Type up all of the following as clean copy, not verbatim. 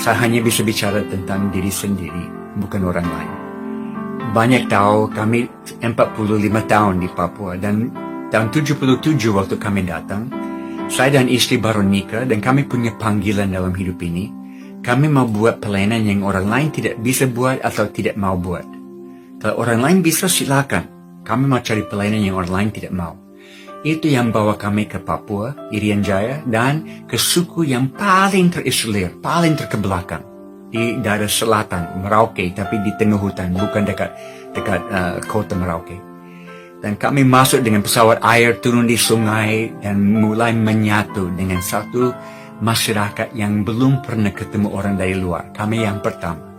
Saya hanya bisa bicara tentang diri sendiri, bukan orang lain. Banyak tahu kami 45 tahun di Papua, dan tahun 77 waktu kami datang, saya dan istri baru nikah dan kami punya panggilan dalam hidup ini. Kami mau buat pelayanan yang orang lain tidak bisa buat atau tidak mau buat. Kalau orang lain bisa, silakan. Kami mau cari pelayanan yang orang lain tidak mau. Itu yang bawa kami ke Papua, Irian Jaya, dan ke suku yang paling terisolir, paling terkebelakang. Di daerah selatan, Merauke, tapi di tengah hutan, bukan dekat kota Merauke. Dan kami masuk dengan pesawat air, turun di sungai, dan mulai menyatu dengan satu masyarakat yang belum pernah ketemu orang dari luar. Kami yang pertama.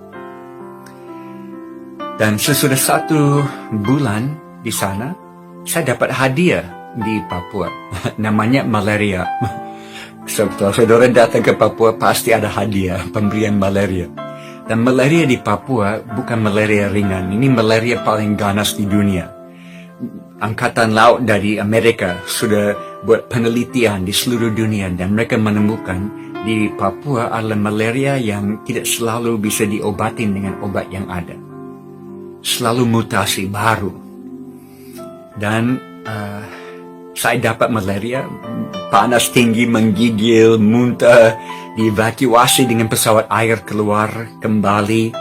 Dan sesudah 1 bulan di sana, saya dapat hadiah di Papua. Namanya malaria. Setelah saudara datang ke Papua, pasti ada hadiah, pemberian malaria. Dan malaria di Papua bukan malaria ringan. Ini malaria paling ganas di dunia. Angkatan Laut dari Amerika sudah buat penelitian di seluruh dunia dan mereka menemukan di Papua adalah malaria yang tidak selalu bisa diobatin dengan obat yang ada. Selalu mutasi baru. Dan saya dapat malaria, panas tinggi, menggigil, muntah, dievakuasi dengan pesawat air keluar kembali.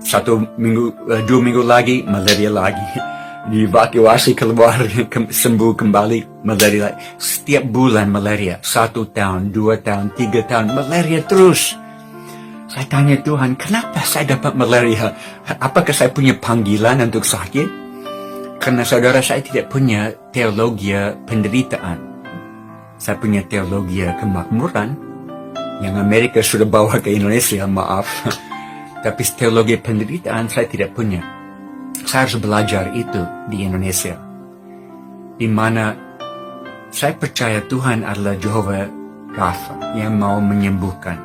2 minggu lagi, malaria lagi. Dievakuasi keluar, sembuh kembali, malaria lagi. Setiap bulan malaria, 1 tahun, 2 tahun, 3 tahun, malaria terus. Saya tanya Tuhan, kenapa saya dapat malaria? Apakah saya punya panggilan untuk sakit? Karena saudara, saya tidak punya teologi penderitaan. Saya punya teologi kemakmuran yang Amerika sudah bawa ke Indonesia, maaf. Tapi teologi penderitaan saya tidak punya. Saya harus belajar itu di Indonesia. Di mana saya percaya Tuhan adalah Jehovah Rafa yang mau menyembuhkan.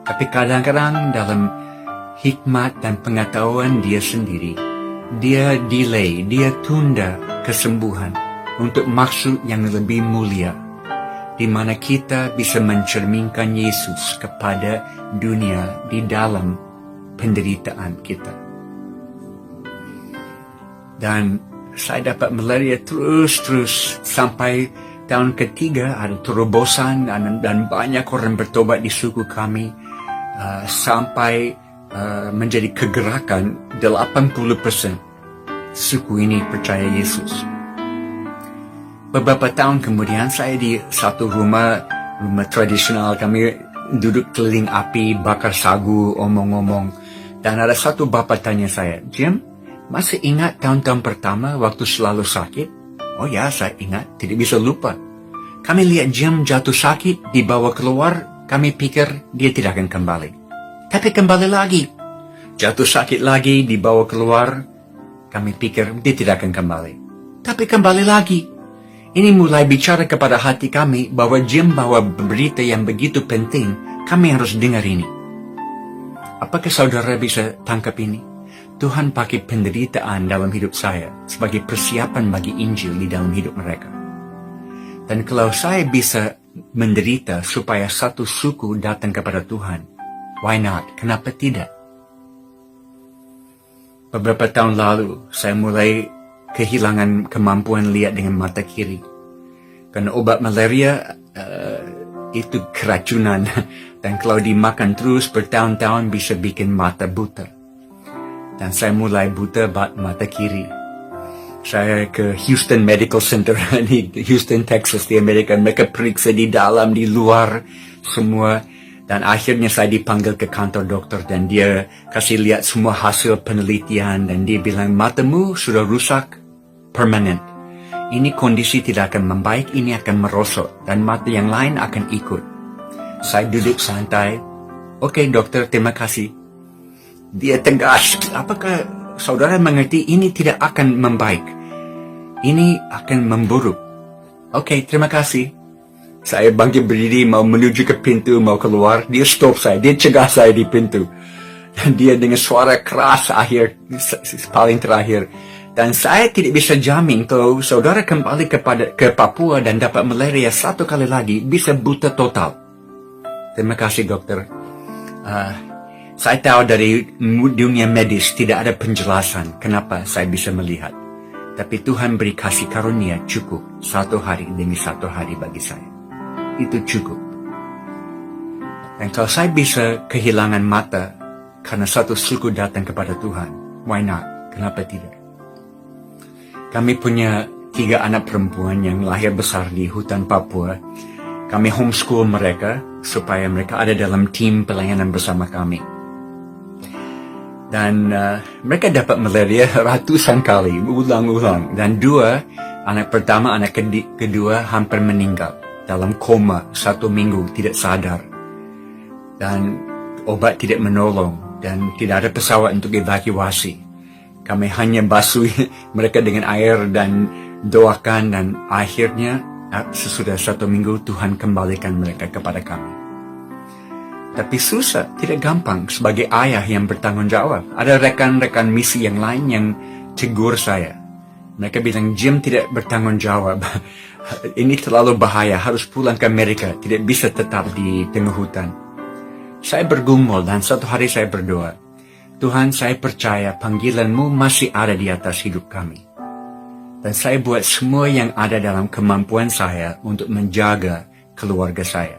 Tapi kadang-kadang dalam hikmat dan pengetahuan dia sendiri, dia delay, dia tunda kesembuhan untuk maksud yang lebih mulia, di mana kita bisa mencerminkan Yesus kepada dunia di dalam penderitaan kita. Dan saya dapat malaria terus sampai tahun ketiga ada terobosan dan banyak orang bertobat di suku kami, sampai menjadi kegerakan 80% suku ini percaya Yesus. Beberapa tahun kemudian saya di satu rumah tradisional, kami duduk keliling api, bakar sagu, omong-omong, dan ada satu bapak tanya saya, Jim, masih ingat tahun-tahun pertama waktu selalu sakit? Oh ya, saya ingat, tidak bisa lupa. Kami lihat Jim jatuh sakit, dibawa keluar, kami pikir dia tidak akan kembali. Tapi kembali lagi. Jatuh sakit lagi, dibawa keluar, kami pikir dia tidak akan kembali. Tapi kembali lagi. Ini mulai bicara kepada hati kami bahwa Jim bawa berita yang begitu penting, kami harus dengar ini. Apakah saudara bisa tangkap ini? Tuhan pakai penderitaan dalam hidup saya sebagai persiapan bagi Injil di dalam hidup mereka. Dan kalau saya bisa menderita supaya satu suku datang kepada Tuhan, why not? Kenapa tidak? Beberapa tahun lalu, saya mulai kehilangan kemampuan lihat dengan mata kiri. Karena obat malaria itu keracunan. Dan kalau dimakan terus bertahun-tahun bisa bikin mata buta. Dan saya mulai buta mata kiri. Saya ke Houston Medical Center di Houston, Texas di Amerika. Mereka periksa di dalam, di luar, semua. Dan akhirnya saya dipanggil ke kantor dokter dan dia kasih lihat semua hasil penelitian dan dia bilang matamu sudah rusak permanen. Ini kondisi tidak akan membaik, ini akan merosot dan mata yang lain akan ikut. Saya duduk santai. Oke dokter, terima kasih. Dia tegas, apakah saudara mengerti ini tidak akan membaik? Ini akan memburuk. Oke, terima kasih. Saya bangkit berdiri, mau menuju ke pintu, mau keluar. Dia stop saya, dia cegah saya di pintu. Dan dia dengan suara keras paling terakhir. Dan saya tidak bisa jamin kalau saudara kembali ke Papua dan dapat malaria 1 kali lagi, bisa buta total. Terima kasih dokter. Saya tahu dari dunia medis tidak ada penjelasan kenapa saya bisa melihat. Tapi Tuhan beri kasih karunia cukup 1 hari demi 1 hari bagi saya. Itu cukup. Dan kalau saya bisa kehilangan mata karena satu suku datang kepada Tuhan, why not? Kenapa tidak? Kami punya 3 anak perempuan yang lahir besar di hutan Papua. Kami homeschool mereka supaya mereka ada dalam tim pelayanan bersama kami. Dan mereka dapat malaria ratusan kali, ulang-ulang. Dan 2, anak pertama, anak kedua hampir meninggal dalam koma 1 minggu, tidak sadar. Dan obat tidak menolong dan tidak ada pesawat untuk evakuasi. Kami hanya basuh mereka dengan air dan doakan, dan akhirnya sesudah 1 minggu Tuhan kembalikan mereka kepada kami. Tapi susah, tidak gampang sebagai ayah yang bertanggung jawab. Ada rekan-rekan misi yang lain yang tegur saya. Mereka bilang, Jim tidak bertanggung jawab. Ini terlalu bahaya, harus pulang ke Amerika, tidak bisa tetap di tengah hutan. Saya bergumul dan 1 hari saya berdoa, Tuhan, saya percaya panggilan-Mu masih ada di atas hidup kami. Dan saya buat semua yang ada dalam kemampuan saya untuk menjaga keluarga saya.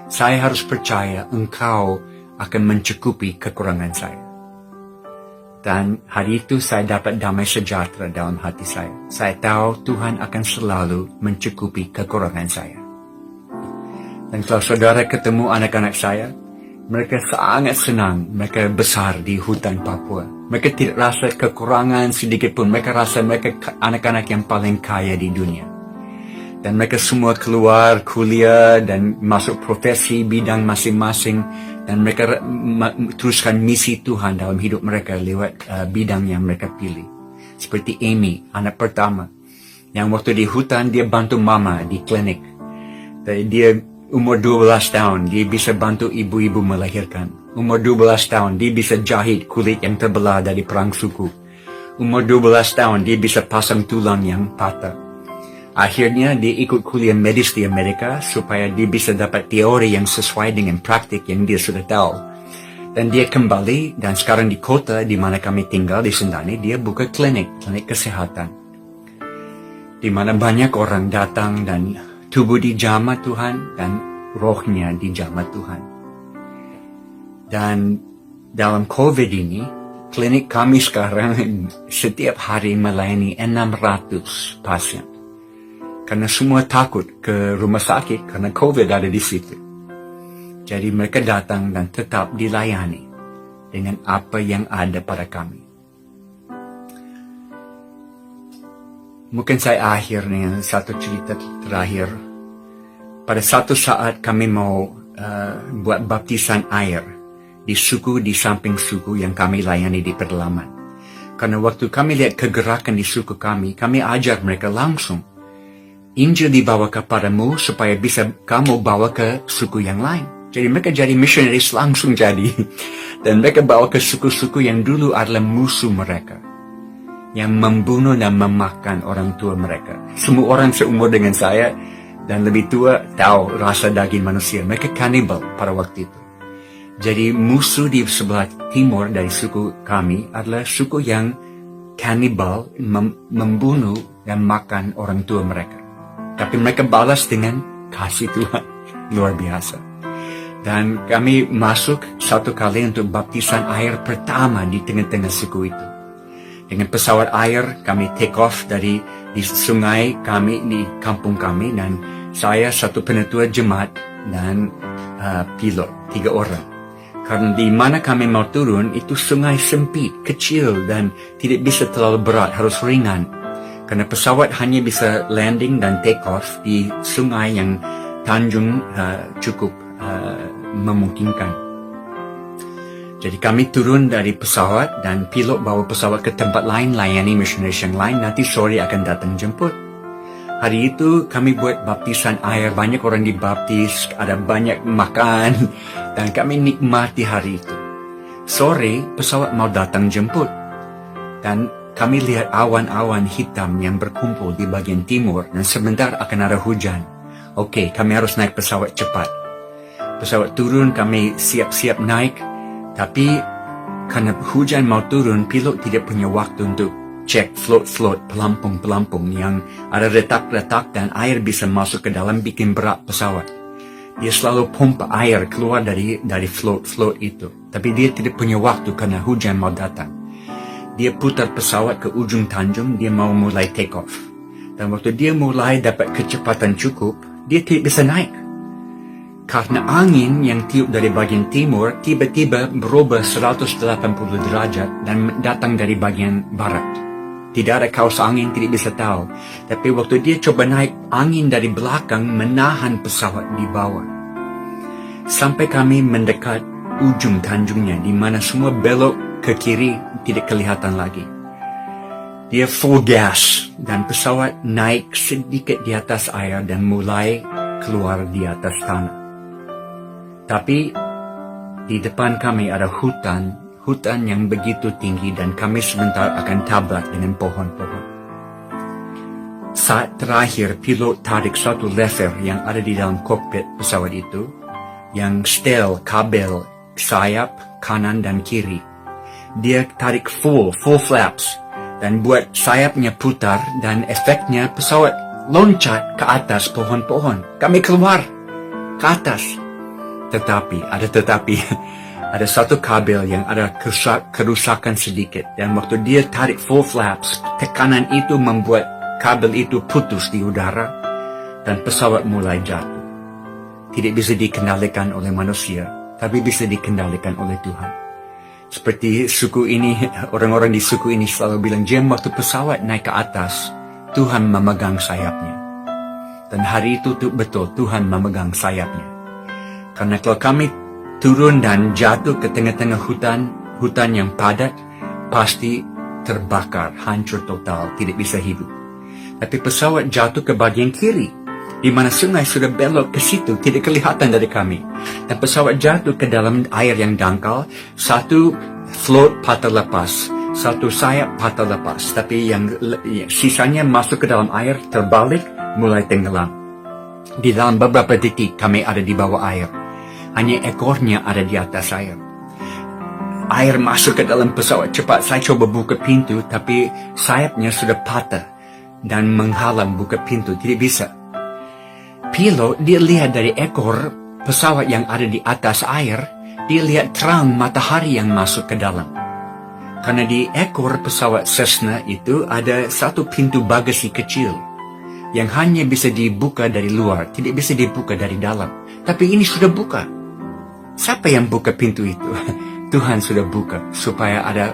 Saya harus percaya Engkau akan mencukupi kekurangan saya. Dan hari itu saya dapat damai sejahtera dalam hati saya. Saya tahu Tuhan akan selalu mencukupi kekurangan saya. Dan kalau saudara ketemu anak-anak saya, mereka sangat senang. Mereka besar di hutan Papua. Mereka tidak rasa kekurangan sedikit pun. Mereka rasa mereka anak-anak yang paling kaya di dunia. Dan mereka semua keluar kuliah dan masuk profesi bidang masing-masing. Dan mereka teruskan misi Tuhan dalam hidup mereka lewat bidang yang mereka pilih. Seperti Amy, anak pertama. Yang waktu di hutan, dia bantu mama di klinik. Dia umur 12 tahun, dia bisa bantu ibu-ibu melahirkan. Umur 12 tahun, dia bisa jahit kulit yang terbelah dari perang suku. Umur 12 tahun, dia bisa pasang tulang yang patah. Akhirnya dia ikut kuliah medis di Amerika supaya dia bisa dapat teori yang sesuai dengan praktik yang dia sudah tahu. Dan dia kembali, dan sekarang di kota di mana kami tinggal di Sentani, dia buka klinik kesehatan. Di mana banyak orang datang dan tubuh dijamah Tuhan dan rohnya dijamah Tuhan. Dan dalam COVID ini, klinik kami sekarang setiap hari melayani 600 pasien. Karena semua takut ke rumah sakit karena COVID ada di situ. Jadi mereka datang dan tetap dilayani dengan apa yang ada pada kami. Mungkin saya akhir dengan satu cerita terakhir. Pada satu saat kami mau buat baptisan air di suku di samping suku yang kami layani di pedalaman. Karena waktu kami lihat kegerakan di suku kami ajar mereka langsung. Injil dibawa kepadamu supaya bisa kamu bawa ke suku yang lain. Jadi mereka jadi missionaries langsung jadi. Dan mereka bawa ke suku-suku yang dulu adalah musuh mereka. Yang membunuh dan memakan orang tua mereka. Semua orang seumur dengan saya dan lebih tua tahu rasa daging manusia. Mereka kanibal pada waktu itu. Jadi musuh di sebelah timur dari suku kami adalah suku yang kanibal, membunuh dan makan orang tua mereka. Tapi mereka balas dengan kasih Tuhan. Luar biasa. Dan kami masuk satu kali untuk baptisan air pertama di tengah-tengah suku itu. Dengan pesawat air kami take off dari di sungai kami, di kampung kami. Dan saya satu penetua jemaat dan pilot, 3 orang. Karena di mana kami mau turun itu sungai sempit, kecil dan tidak bisa terlalu berat, harus ringan. Karena pesawat hanya bisa landing dan take off di sungai yang tanjung cukup memungkinkan. Jadi kami turun dari pesawat dan pilot bawa pesawat ke tempat lain, layani missionaries yang lain, nanti sore akan datang jemput. Hari itu kami buat baptisan air, banyak orang dibaptis, ada banyak makan, dan kami nikmati hari itu. Sore pesawat mau datang jemput, dan kami lihat awan-awan hitam yang berkumpul di bagian timur dan sebentar akan ada hujan. Oke, kami harus naik pesawat cepat. Pesawat turun, kami siap-siap naik. Tapi karena hujan mau turun, pilot tidak punya waktu untuk cek float-float, pelampung-pelampung yang ada retak-retak dan air bisa masuk ke dalam bikin berat pesawat. Dia selalu pompa air keluar dari float-float itu. Tapi dia tidak punya waktu karena hujan mau datang. Dia putar pesawat ke ujung tanjung, dia mau mulai take off. Dan waktu dia mulai dapat kecepatan cukup, dia tidak bisa naik. Karena angin yang tiup dari bagian timur tiba-tiba berubah 180 derajat dan datang dari bagian barat. Tidak ada kaus angin, tidak bisa tahu. Tapi waktu dia coba naik, angin dari belakang menahan pesawat di bawah. Sampai kami mendekat ujung tanjungnya, di mana semua belok ke kiri tidak kelihatan lagi. Dia full gas dan pesawat naik sedikit di atas air dan mulai keluar di atas tanah. Tapi di depan kami ada hutan yang begitu tinggi dan kami sebentar akan tabrak dengan pohon-pohon. Saat terakhir, pilot tarik satu lever yang ada di dalam kokpit pesawat itu, yang setel kabel sayap kanan dan kiri. Dia tarik full flaps dan buat sayapnya putar dan efeknya pesawat loncat ke atas pohon-pohon. Kami keluar ke atas. Tetapi ada satu kabel yang ada kerusakan sedikit dan waktu dia tarik full flaps, tekanan itu membuat kabel itu putus di udara dan pesawat mulai jatuh. Tidak bisa dikendalikan oleh manusia, tapi bisa dikendalikan oleh Tuhan. Seperti suku ini, orang-orang di suku ini selalu bilang, Jim, waktu pesawat naik ke atas, Tuhan memegang sayapnya. Dan hari itu betul, Tuhan memegang sayapnya. Karena kalau kami turun dan jatuh ke tengah-tengah hutan yang padat, pasti terbakar, hancur total, tidak bisa hidup. Tapi pesawat jatuh ke bagian kiri, di mana sungai sudah belok ke situ, tidak kelihatan dari kami. Dan pesawat jatuh ke dalam air yang dangkal, satu float patah lepas, satu sayap patah lepas, tapi yang sisanya masuk ke dalam air, terbalik, mulai tenggelam. Di dalam beberapa detik kami ada di bawah air, hanya ekornya ada di atas air. Air masuk ke dalam pesawat cepat, saya coba buka pintu, tapi sayapnya sudah patah dan menghalang buka pintu, tidak bisa. Pilot, dia lihat dari ekor pesawat yang ada di atas air, dia lihat terang matahari yang masuk ke dalam. Karena di ekor pesawat Cessna itu ada satu pintu bagasi kecil yang hanya bisa dibuka dari luar, tidak bisa dibuka dari dalam. Tapi ini sudah buka. Siapa yang buka pintu itu? Tuhan sudah buka supaya ada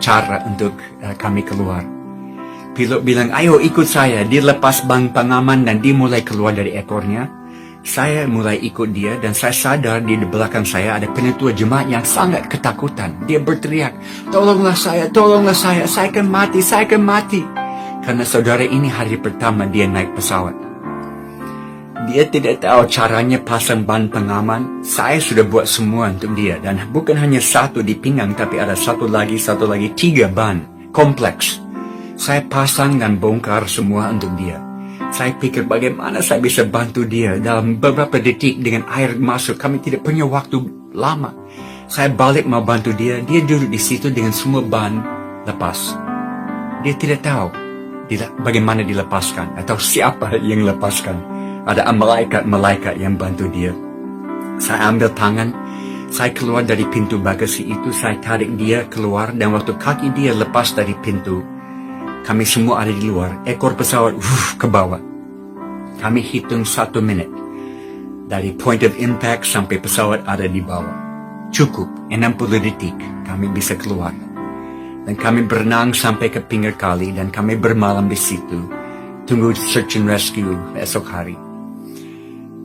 cara untuk kami keluar. Pilot bilang, ayo ikut saya. Dia lepas bang pengaman dan dia mulai keluar dari ekornya. Saya mulai ikut dia dan saya sadar di belakang saya ada penetua jemaat yang sangat ketakutan. Dia berteriak, tolonglah saya, saya akan mati. Karena saudara ini hari pertama dia naik pesawat. Dia tidak tahu caranya pasang ban pengaman. Saya sudah buat semua untuk dia. Dan bukan hanya satu di pinggang, tapi ada satu lagi, 3 ban. Kompleks. Saya pasang dan bongkar semua untuk dia. Saya pikir bagaimana saya bisa bantu dia dalam beberapa detik dengan air masuk. Kami tidak punya waktu lama. Saya balik mau bantu dia. Dia duduk di situ dengan semua ban lepas. Dia tidak tahu bagaimana dilepaskan atau siapa yang lepaskan. Ada malaikat yang bantu dia. Saya ambil tangan. Saya keluar dari pintu bagasi itu. Saya tarik dia keluar dan waktu kaki dia lepas dari pintu, kami semua ada di luar. Ekor pesawat ke bawah. Kami hitung 1 menit. Dari point of impact sampai pesawat ada di bawah. Cukup 60 detik kami bisa keluar. Dan kami berenang sampai ke pinggir kali dan kami bermalam di situ. Tunggu search and rescue esok hari.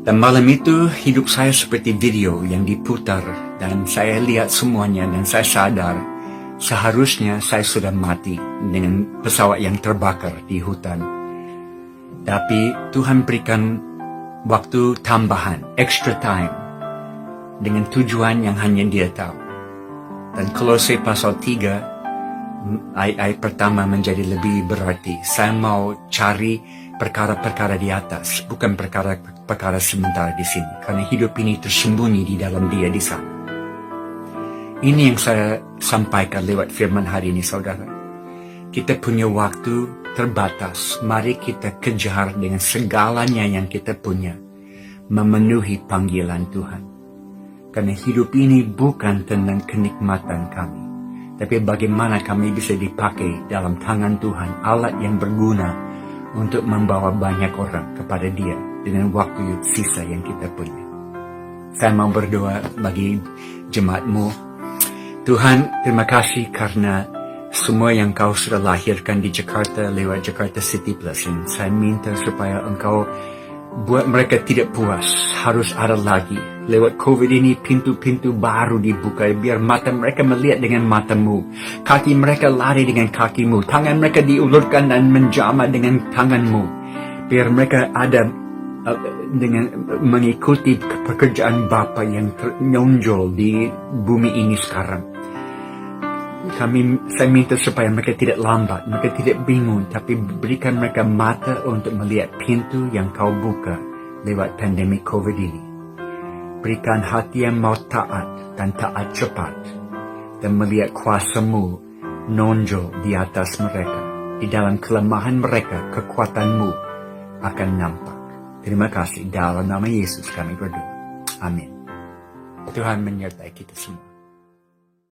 Dan malam itu hidup saya seperti video yang diputar. Dan saya lihat semuanya dan saya sadar seharusnya saya sudah mati dengan pesawat yang terbakar di hutan. Tapi Tuhan berikan waktu tambahan, extra time, dengan tujuan yang hanya Dia tahu. Dan Kolose pasal 3, ayat pertama menjadi lebih berarti. Saya mau cari perkara-perkara di atas, bukan perkara-perkara sementara di sini. Karena hidup ini tersembunyi di dalam Dia di sana. Ini yang saya sampaikan lewat firman hari ini, saudara. Kita punya waktu terbatas. Mari kita kejar dengan segalanya yang kita punya, memenuhi panggilan Tuhan. Karena hidup ini bukan tentang kenikmatan kami, tapi bagaimana kami bisa dipakai dalam tangan Tuhan, alat yang berguna untuk membawa banyak orang kepada Dia dengan waktu sisa yang kita punya. Saya mau berdoa bagi jemaatmu. Tuhan, terima kasih karena semua yang Kau sudah lahirkan di Jakarta lewat Jakarta City Plus. Dan saya minta supaya Engkau buat mereka tidak puas, harus ada lagi. Lewat COVID ini pintu-pintu baru dibuka, biar mata mereka melihat dengan matamu, kaki mereka lari dengan kakimu, tangan mereka diulurkan dan menjamah dengan tanganmu, biar mereka ada dengan mengikuti pekerjaan Bapa yang menonjol di bumi ini sekarang. Saya minta supaya mereka tidak lambat, mereka tidak bingung, tapi berikan mereka mata untuk melihat pintu yang Kau buka lewat pandemi COVID ini. Berikan hati yang mau taat dan taat cepat, dan melihat kuasa-Mu nonjol di atas mereka. Di dalam kelemahan mereka, kekuatan-Mu akan nampak. Terima kasih. Dalam nama Yesus kami berdoa. Amin. Tuhan menyertai kita semua.